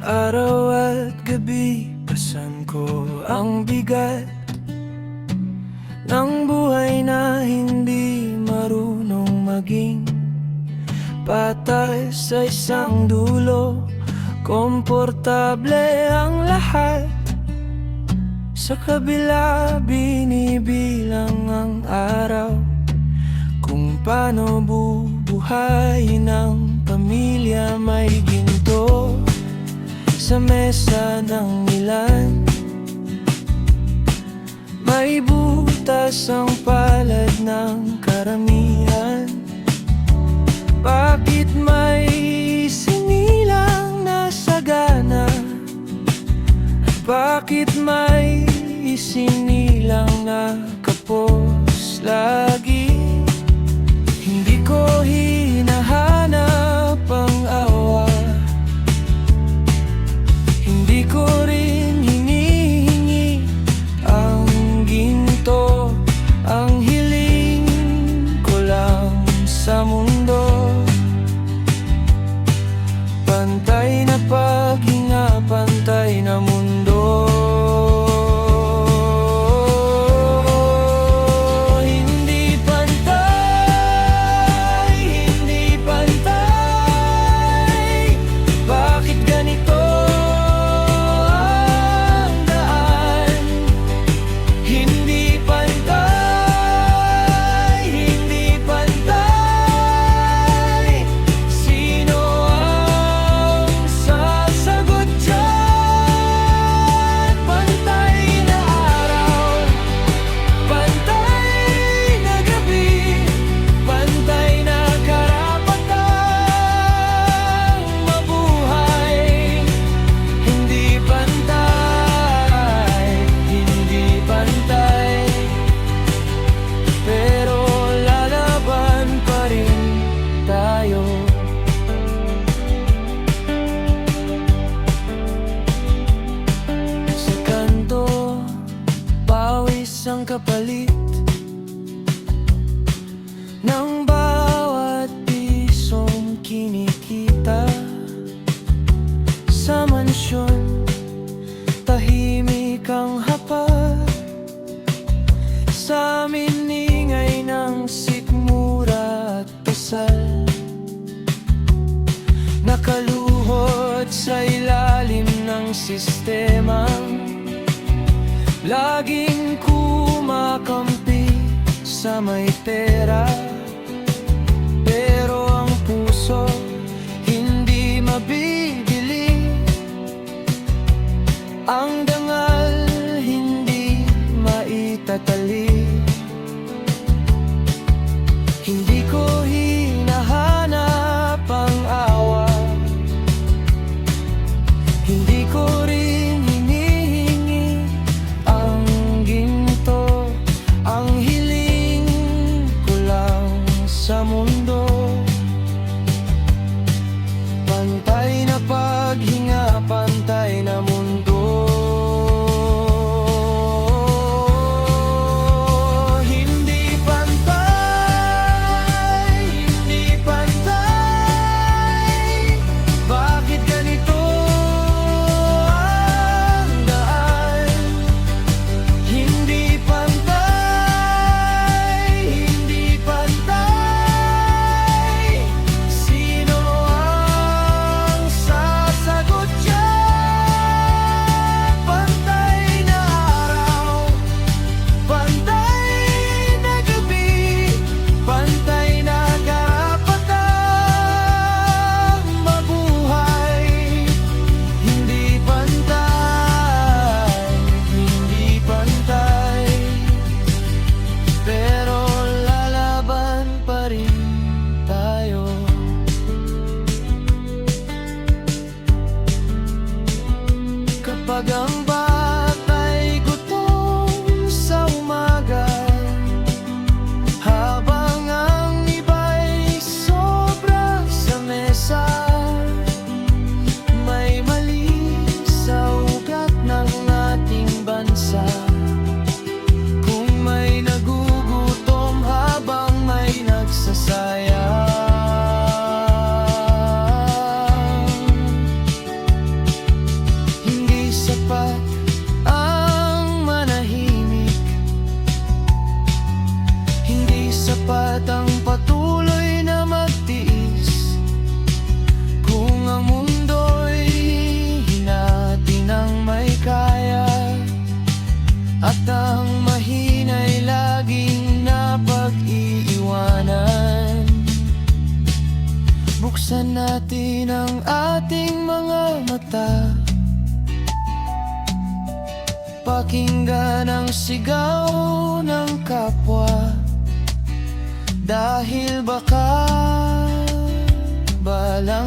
Araw at gabi, pasan ko ang bigat ng buhay na hindi marunong maging patay sa isang dulo. Komportable ang lahat, sa kabila binibilang ang araw kung paano bubuhayin ang pamilya. May ginto sa mesa ng ilan, may butas ang palad ng karamihan. Bakit may sinilang na sagana? At bakit may isinilang na kapos lagi? Hindi ko hinahanap ang awa, hindi ko rin hinihingi ang ginto. Ang hiling ko lang sa mundo, pantay na paghinga, pantay na mundo. Hindi pantay, hindi pantay. Bakit ganito ang daan? Hindi pantay, hindi pantay. Sino ang sasagot dyan? Pantay na araw, pantay na gabi, pantay na karapatang mabuhay. Hindi pantay, hindi pantay, pero lalaban pa rin tayo. Sa kanto, pawis ang kapalit ng bawat pisong kinikita. Sa mansyon, tahimik ang hapag, sa amin ingay ng sikmura at pasal. Nakaluhod sa ilalim ng sistemang laging kumakampi sa may pera. Pero ang puso hindi mabibili, ang dangal hindi maitatali. Hindi ko hinahanap ang awa, hindi ko rin hinihingi ang ginto. Ang hiling ko lang sa mundo, pantay na paghinga, pantay na mundo. sapat ang patuloy na magtiis. Kung ang mundo'y hinati ng may kaya, at ang mahina'y laging napag-iiwanan, buksan natin ang ating mga mata, pakinggan ang sigaw ng kapwa. Dahil baka balang